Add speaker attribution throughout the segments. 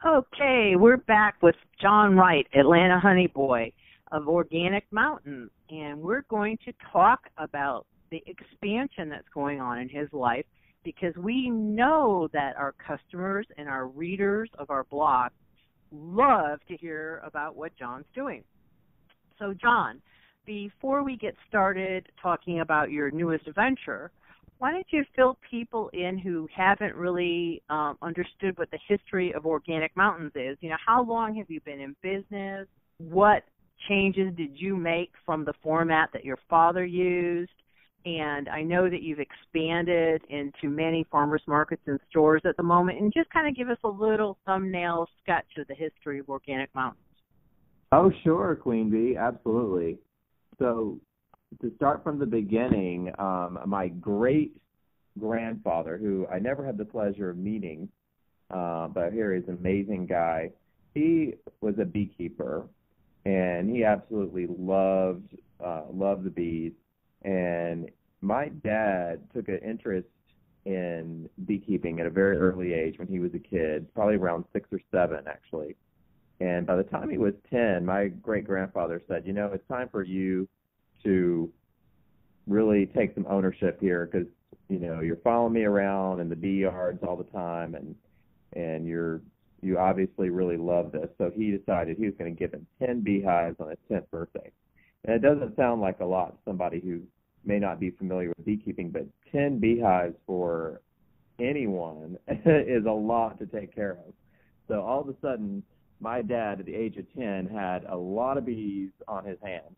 Speaker 1: Okay, we're back with John Wright, Atlanta Honey Boy of Organic Mountain, and we're going to talk about the expansion that's going on in his life because we know that our customers and our readers of our blog love to hear about what John's doing. So, John, before we get started talking about your newest venture, why don't you fill people in who haven't really understood what the history of Organic Mountains is? You know, how long have you been in business? What changes did you make from the format that your father used? And I know that you've expanded into many farmers markets and stores at the moment. And just kind of give us a little thumbnail sketch of the history of Organic Mountains.
Speaker 2: Oh, sure, Queen Bee, absolutely. So to start from the beginning, my great-grandfather, who I never had the pleasure of meeting, but I hear he's an amazing guy, he was a beekeeper, and he absolutely loved the bees. And my dad took an interest in beekeeping at a very early age when he was a kid, probably around 6 or 7, actually. And by the time he was 10, my great-grandfather said, you know, it's time for you to really take some ownership here because, you know, you're following me around in the bee yards all the time and you obviously really love this. So he decided he was going to give him 10 beehives on his 10th birthday. And it doesn't sound like a lot to somebody who may not be familiar with beekeeping, but 10 beehives for anyone is a lot to take care of. So all of a sudden, my dad at the age of 10 had a lot of bees on his hands.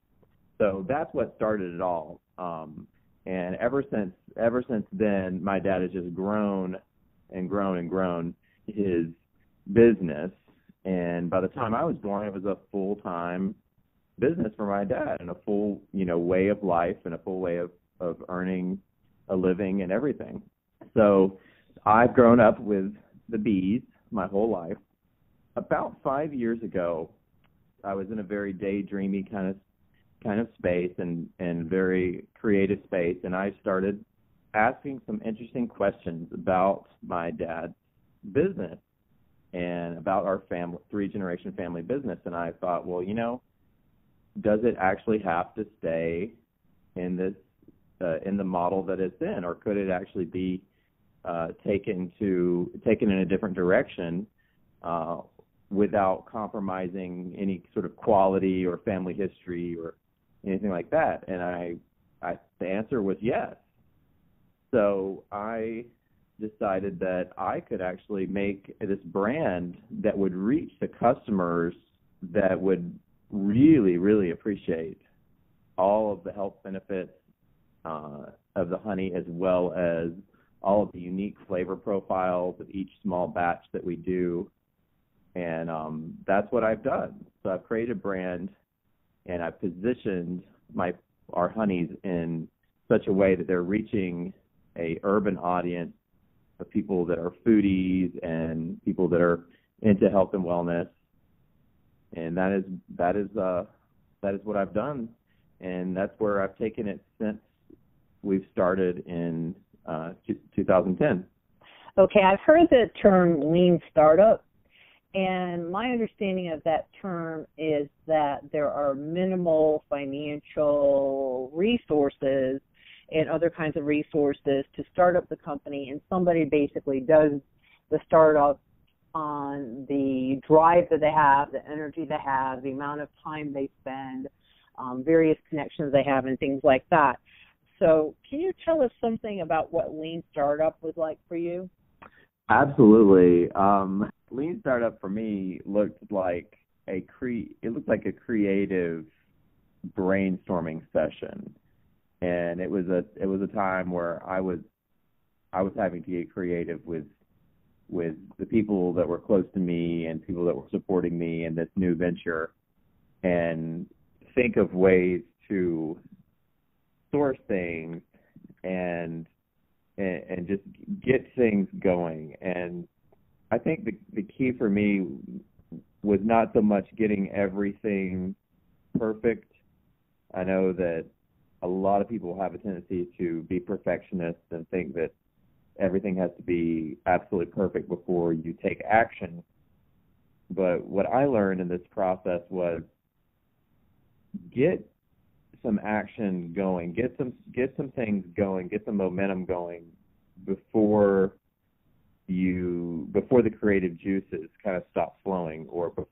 Speaker 2: So that's what started it all. And ever since then, my dad has just grown and grown and grown his business. And by the time I was born, it was a full-time business for my dad and a full, you know, way of life and a full way of earning a living and everything. So I've grown up with the bees my whole life. About 5 years ago, I was in a very daydreamy kind of space and very creative space, and I started asking some interesting questions about my dad's business and about our family, 3-generation family business. And I thought, well, you know, does it actually have to stay in this in the model that it's in, or could it actually be taken in a different direction without compromising any sort of quality or family history or anything like that? And the answer was yes. So I decided that I could actually make this brand that would reach the customers that would really, really appreciate all of the health benefits of the honey, as well as all of the unique flavor profiles of each small batch that we do. And that's what I've done. So I've created a brand, and I've positioned our honeys in such a way that they're reaching a urban audience of people that are foodies and people that are into health and wellness. And that is what I've done, and that's where I've taken it since we've started in 2010.
Speaker 1: Okay, I've heard the term lean startup. And my understanding of that term is that there are minimal financial resources and other kinds of resources to start up the company, and somebody basically does the startup on the drive that they have, the energy they have, the amount of time they spend, various connections they have, and things like that. So can you tell us something about what Lean Startup was like for you?
Speaker 2: Absolutely. Lean Startup for me looked like a creative brainstorming session, and it was a time where I was having to get creative with the people that were close to me and people that were supporting me in this new venture, and think of ways to source things and just get things going. And I think the key for me was not so much getting everything perfect. I know that a lot of people have a tendency to be perfectionists and think that everything has to be absolutely perfect before you take action. But what I learned in this process was get some action going, get some things going, get some momentum going before the creative juices kind of stop flowing, or I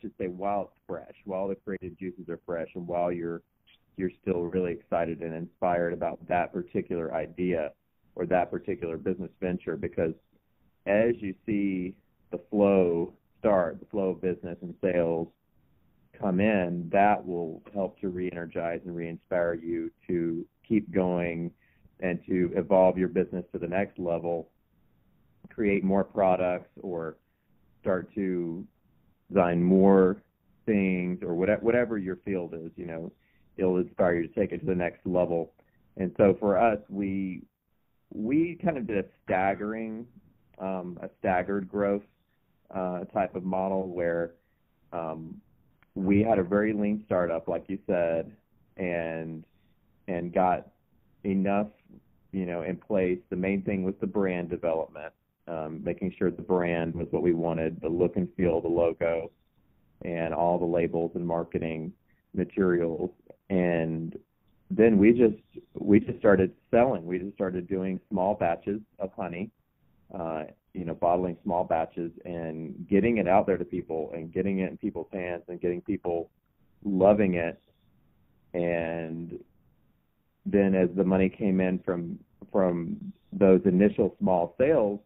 Speaker 2: should say while it's fresh, while the creative juices are fresh, and while you're still really excited and inspired about that particular idea or that particular business venture. Because as you see the flow of business and sales come in, that will help to re-energize and re-inspire you to keep going and to evolve your business to the next level, create more products, or start to design more things, or whatever your field is. It'll inspire you to take it to the next level. And so for us, we kind of did a staggered growth type of model, where we had a very lean startup, like you said, and got enough, in place. The main thing was the brand development, making sure the brand was what we wanted, the look and feel, the logo, and all the labels and marketing materials. And then we just started selling. We just started doing small batches of honey, bottling small batches and getting it out there to people, and getting it in people's hands, and getting people loving it. And then as the money came in from those initial small sales,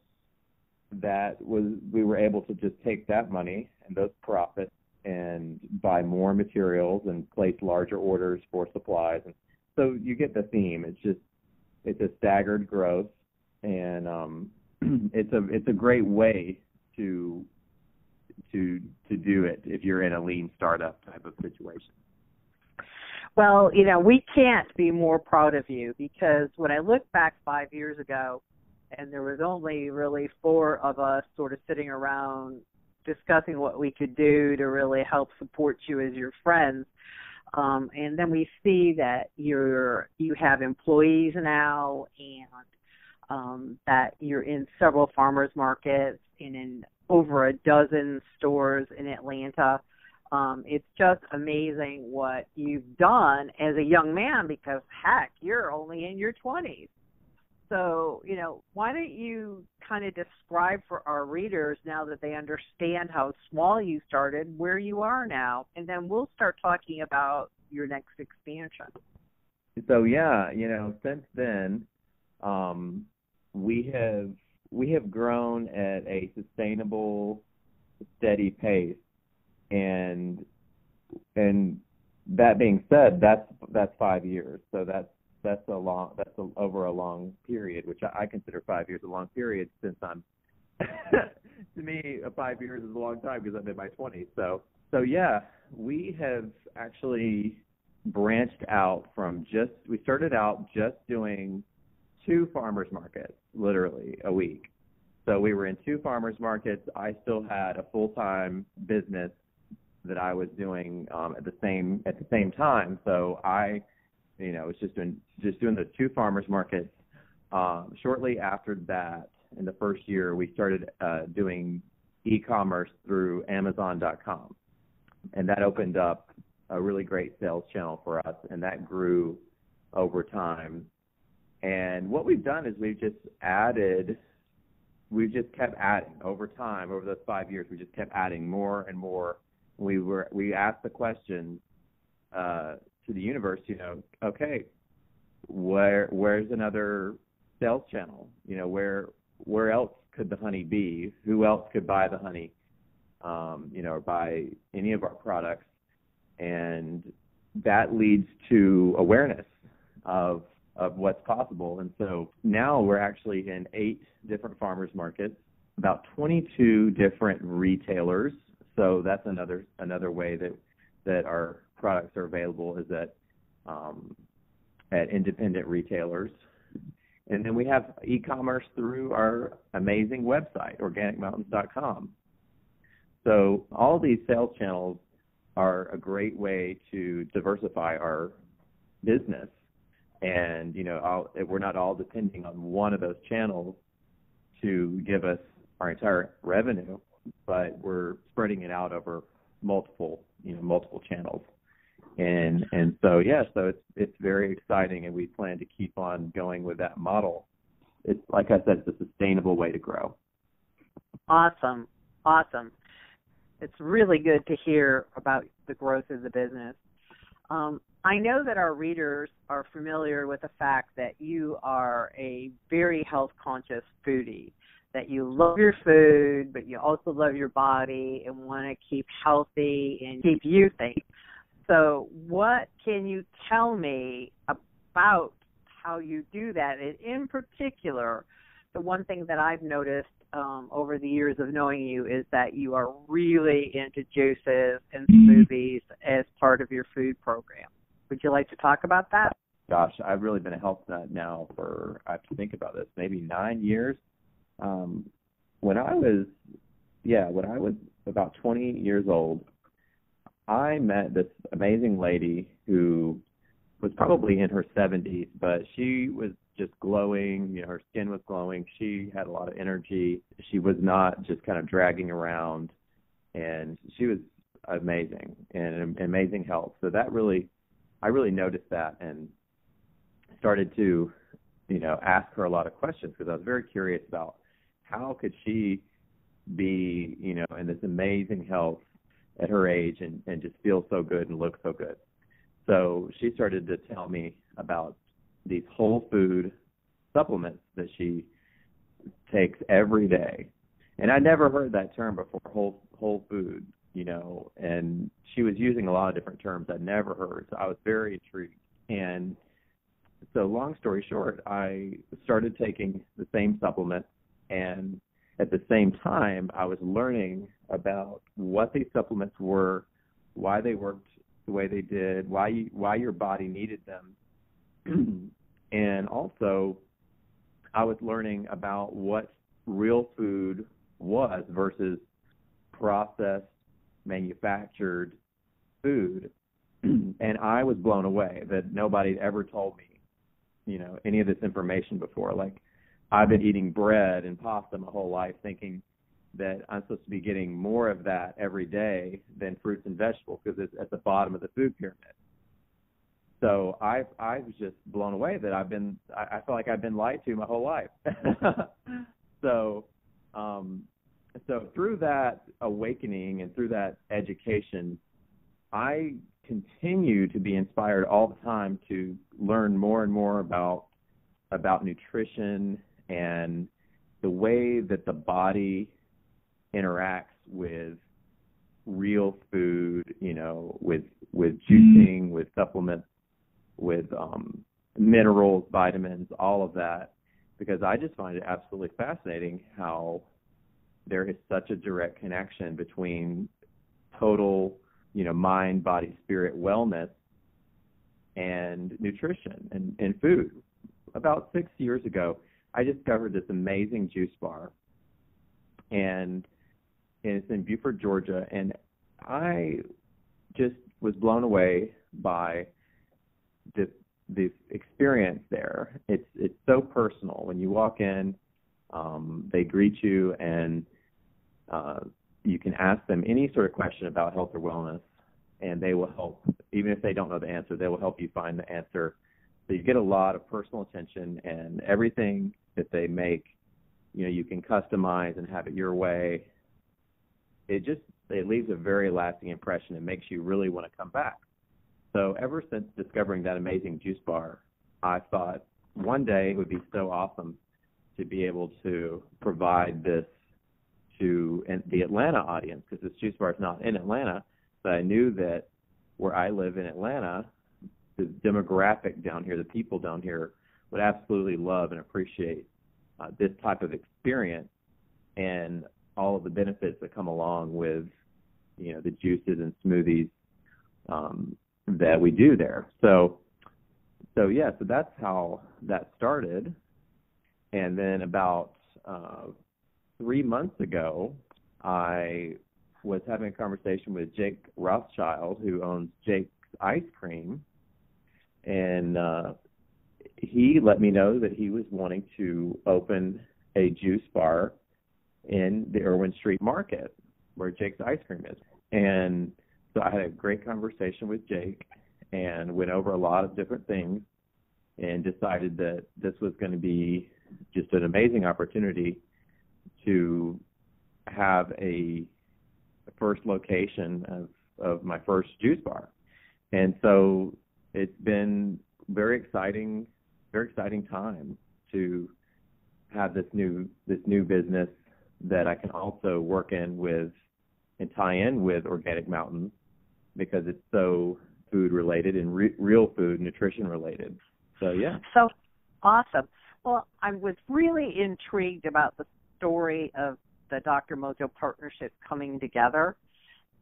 Speaker 2: we were able to just take that money and those profits and buy more materials and place larger orders for supplies. And so you get the theme. It's a staggered growth, and it's a great way to do it if you're in a lean startup type of situation.
Speaker 1: Well, we can't be more proud of you, because when I look back 5 years ago, and there was only really 4 of us sort of sitting around discussing what we could do to really help support you as your friends. And then we see that you have employees now, and that you're in several farmers markets and in over a dozen stores in Atlanta. It's just amazing what you've done as a young man, because, heck, you're only in your 20s. So, why don't you kind of describe for our readers, now that they understand how small you started, where you are now, and then we'll start talking about your next expansion.
Speaker 2: So, yeah, since then, we have grown at a sustainable, steady pace. And that being said, that's 5 years. So that's over a long period, which I consider 5 years a long period, since I'm to me 5 years is a long time, because I'm in my 20s. So yeah, we have actually branched out from we started out just doing 2 farmers markets, literally a week. So we were in 2 farmers markets. I still had a full-time business that I was doing at the same time. So I was just doing the 2 farmers markets. Shortly after that, in the first year, we started doing e-commerce through Amazon.com, and that opened up a really great sales channel for us, and that grew over time. And what we've done is we've just kept adding over time. Over those 5 years, we just kept adding more and more. We asked the question to the universe, okay, where's another sales channel? Where else could the honey be? Who else could buy the honey? Or buy any of our products? And that leads to awareness of what's possible. And so now we're actually in 8 different farmers markets, about 22 different retailers. So that's another way that our products are available, is at independent retailers. And then we have e-commerce through our amazing website, organicmountains.com. So all these sales channels are a great way to diversify our business. And, we're not all depending on one of those channels to give us our entire revenue. but we're spreading it out over multiple channels. And so so it's very exciting, and we plan to keep on going with that model. It's like I said, it's a sustainable way to grow.
Speaker 1: Awesome. It's really good to hear about the growth of the business. I know that our readers are familiar with the fact that you are a very health-conscious foodie, that you love your food, but you also love your body and want to keep healthy and keep youthing. So what can you tell me about how you do that? And in particular, the one thing that I've noticed over the years of knowing you is that you are really into juices and smoothies as part of your food program. Would you like to talk about that?
Speaker 2: Gosh, I've really been a health nut now for, I have to think about this, maybe 9 years. When I was about 20 years old, I met this amazing lady who was probably in her 70s, but she was just glowing. Her skin was glowing. She had a lot of energy. She was not just kind of dragging around, and she was amazing and amazing health. So I really noticed that and started to, ask her a lot of questions, because I was very curious about how could she be, in this amazing health at her age and just feel so good and look so good. So she started to tell me about these whole food supplements that she takes every day. And I never heard that term before, whole food, and she was using a lot of different terms I'd never heard. So I was very intrigued. And so long story short, I started taking the same supplement, and at the same time, I was learning about what these supplements were, why they worked the way they did, why your body needed them. And also, I was learning about what real food was versus processed, manufactured food. And I was blown away that nobody had ever told me, any of this information before. Like, I've been eating bread and pasta my whole life, thinking that I'm supposed to be getting more of that every day than fruits and vegetables, because it's at the bottom of the food pyramid. So I was just blown away that I felt like I've been lied to my whole life. So through that awakening and through that education, I continue to be inspired all the time to learn more and more about nutrition and the way that the body interacts with real food, with juicing, with supplements, with minerals, vitamins, all of that, because I just find it absolutely fascinating how there is such a direct connection between total, mind, body, spirit wellness and nutrition and food. About 6 years ago, I discovered this amazing juice bar, and it's in Beaufort, Georgia, and I just was blown away by the experience there. It's so personal. When you walk in, they greet you, and you can ask them any sort of question about health or wellness, and they will help. Even if they don't know the answer, they will help you find the answer. So you get a lot of personal attention, and everything that they make, you can customize and have it your way. It leaves a very lasting impression. It makes you really want to come back. So ever since discovering that amazing juice bar, I thought one day it would be so awesome to be able to provide this to the Atlanta audience, because this juice bar is not in Atlanta. But I knew that where I live in Atlanta, the demographic down here, the people down here, would absolutely love and appreciate this type of experience and all of the benefits that come along with, the juices and smoothies that we do there. So that's how that started. And then about 3 months ago, I was having a conversation with Jake Rothschild, who owns Jake's Ice Cream, and he let me know that he was wanting to open a juice bar in the Irwin Street Market where Jake's Ice Cream is. And so I had a great conversation with Jake and went over a lot of different things and decided that this was going to be just an amazing opportunity to have a first location of my first juice bar. And so it's been very exciting time to have this new business that I can also work in with and tie in with Organic Mountain because it's so food related and real food, nutrition related. So, yeah.
Speaker 1: So awesome. Well, I was really intrigued about the story of the Dr. Mojo partnership coming together.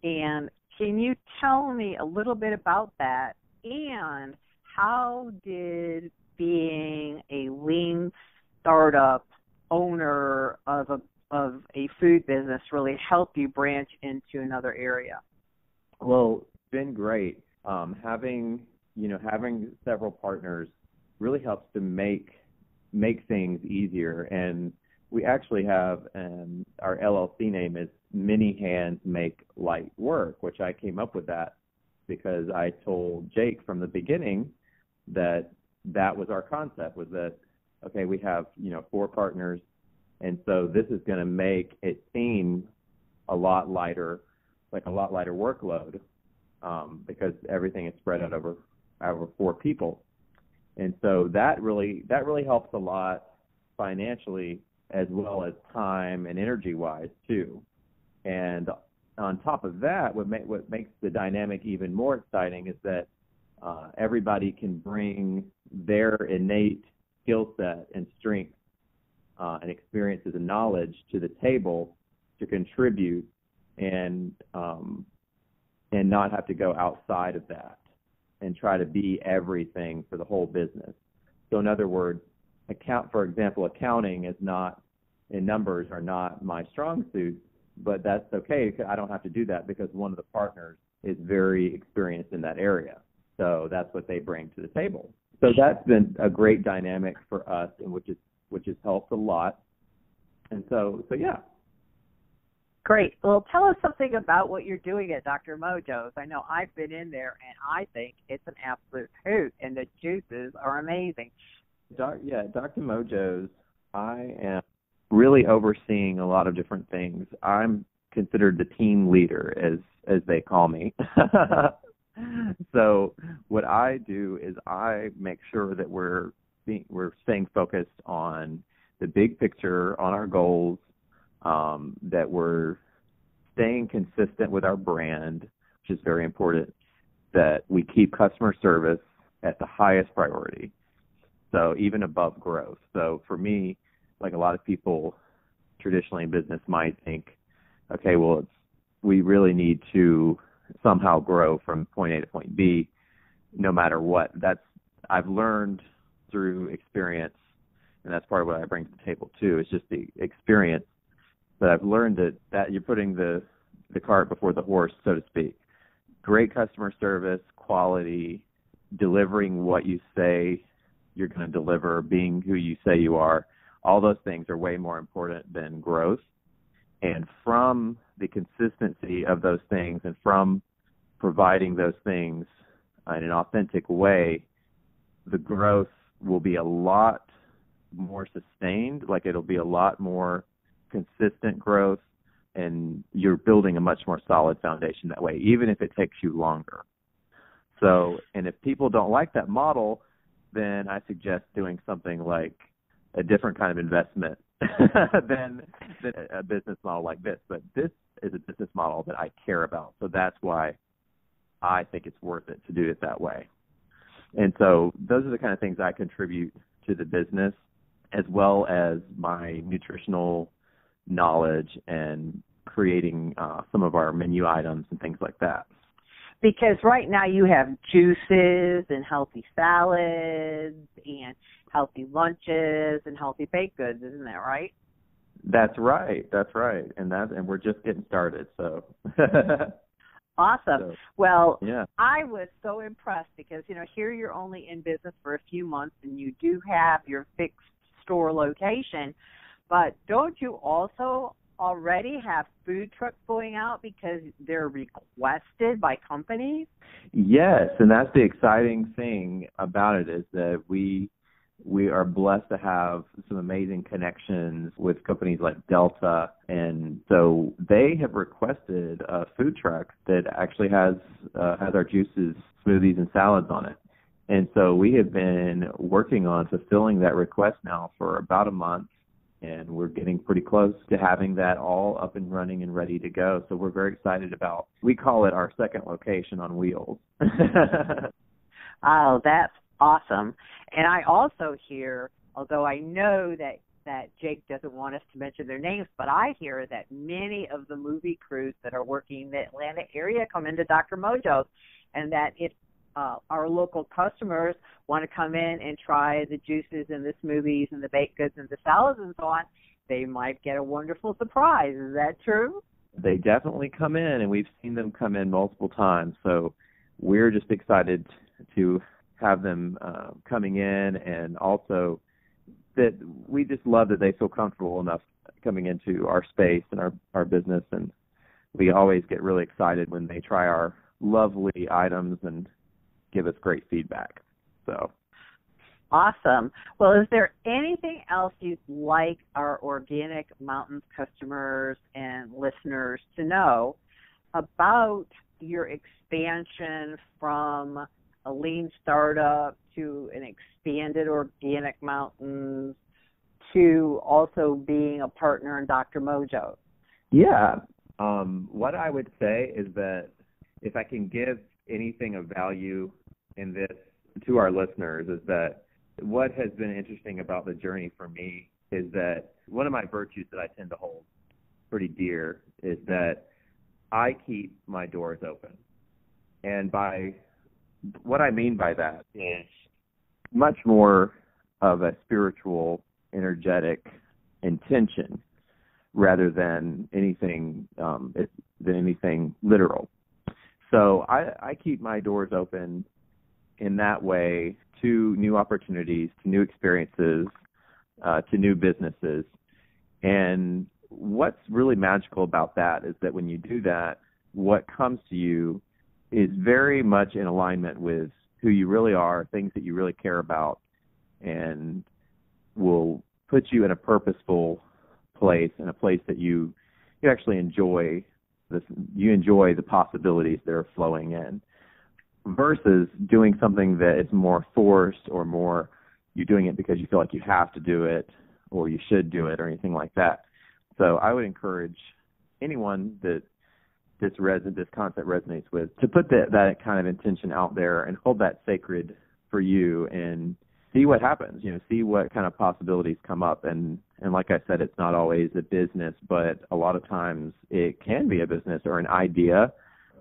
Speaker 1: And can you tell me a little bit about that? And how did being a lean startup owner of a food business really help you branch into another area?
Speaker 2: Well, it's been great. Having several partners really helps to make things easier. And we actually have our LLC name is Many Hands Make Light Work, which I came up with that because I told Jake from the beginning that was our concept, was that, okay, we have, 4 partners, and so this is going to make it seem a lot lighter workload because everything is spread out over 4 people. And so that really helps a lot financially as well as time and energy-wise too. And on top of that, what makes the dynamic even more exciting is that everybody can bring their innate skill set and strengths and experiences and knowledge to the table to contribute and not have to go outside of that and try to be everything for the whole business. So in other words, for example, accounting is not, and numbers are not my strong suit, but that's okay. I don't have to do that because one of the partners is very experienced in that area. So that's what they bring to the table. So that's been a great dynamic for us, and which has helped a lot. And so yeah.
Speaker 1: Great. Well, tell us something about what you're doing at Dr. Mojo's. I know I've been in there, and I think it's an absolute hoot, and the juices are amazing.
Speaker 2: Dr. Mojo's, I am really overseeing a lot of different things. I'm considered the team leader, as they call me. So what I do is I make sure that we're staying focused on the big picture, on our goals, that we're staying consistent with our brand, which is very important, that we keep customer service at the highest priority, so even above growth. So for me, like a lot of people traditionally in business might think, okay, well, we really need to somehow grow from point A to point B no matter what. I've learned through experience, and that's part of what I bring to the table too. It's just the experience. But I've learned that you're putting the cart before the horse, so to speak. Great customer service, quality, delivering what you say you're going to deliver, being who you say you are, all those things are way more important than growth. And from the consistency of those things and from providing those things in an authentic way, the growth will be a lot more sustained, like it'll be a lot more consistent growth, and you're building a much more solid foundation that way, even if it takes you longer. So, and if people don't like that model, then I suggest doing something like a different kind of investment than a business model like this. But this is a business model that I care about, so that's why I think it's worth it to do it that way. And so those are the kind of things I contribute to the business, as well as my nutritional knowledge and creating some of our menu items and things like that.
Speaker 1: Because right now you have juices and healthy salads and healthy lunches and healthy baked goods, isn't that right?
Speaker 2: That's right. And we're just getting started, so.
Speaker 1: Awesome.
Speaker 2: So,
Speaker 1: well,
Speaker 2: yeah.
Speaker 1: I was so impressed because, here you're only in business for a few months and you do have your fixed store location, but don't you also already have food trucks going out because they're requested by companies?
Speaker 2: Yes, and that's the exciting thing about it, is that we are blessed to have some amazing connections with companies like Delta, and so they have requested a food truck that actually has our juices, smoothies, and salads on it. And so we have been working on fulfilling that request now for about a month, and we're getting pretty close to having that all up and running and ready to go. So we're very excited about, we call it our second location on wheels.
Speaker 1: Oh, that's awesome. And I also hear, although I know that Jake doesn't want us to mention their names, but I hear that many of the movie crews that are working in the Atlanta area come into Dr. Mojo's, and that if our local customers want to come in and try the juices and the smoothies and the baked goods and the salads and so on, they might get a wonderful surprise. Is that true?
Speaker 2: They definitely come in, and we've seen them come in multiple times. So we're just excited to have them coming in, and also that we just love that they feel comfortable enough coming into our space and our business. And we always get really excited when they try our lovely items and give us great feedback. So
Speaker 1: awesome. Well, is there anything else you'd like our Organic Mountains customers and listeners to know about your expansion from a lean startup to an expanded Organic Mountains to also being a partner in Dr. Mojo?
Speaker 2: Yeah. What I would say is that if I can give anything of value in this to our listeners, is that what has been interesting about the journey for me is that one of my virtues that I tend to hold pretty dear is that I keep my doors open. And by what I mean by that is much more of a spiritual, energetic intention rather than anything literal. So I keep my doors open in that way to new opportunities, to new experiences, to new businesses. And what's really magical about that is that when you do that, what comes to you is very much in alignment with who you really are, things that you really care about, and will put you in a purposeful place, in a place that you actually enjoy the possibilities that are flowing in, versus doing something that is more forced, or more you're doing it because you feel like you have to do it or you should do it or anything like that. So I would encourage anyone that this concept resonates with to put that kind of intention out there and hold that sacred for you, and see what happens, see what kind of possibilities come up. And like I said, it's not always a business, but a lot of times it can be a business or an idea,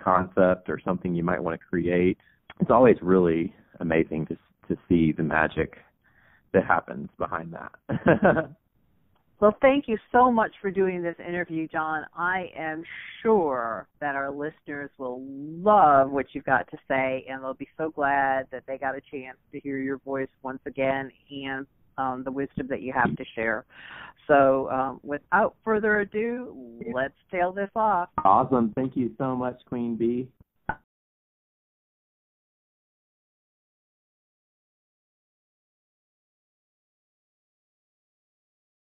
Speaker 2: concept, or something you might want to create. It's always really amazing to see the magic that happens behind that.
Speaker 1: Well, thank you so much for doing this interview, John. I am sure that our listeners will love what you've got to say, and they'll be so glad that they got a chance to hear your voice once again, and the wisdom that you have to share. So without further ado, let's tail this off.
Speaker 2: Awesome. Thank you so much, Queen Bee.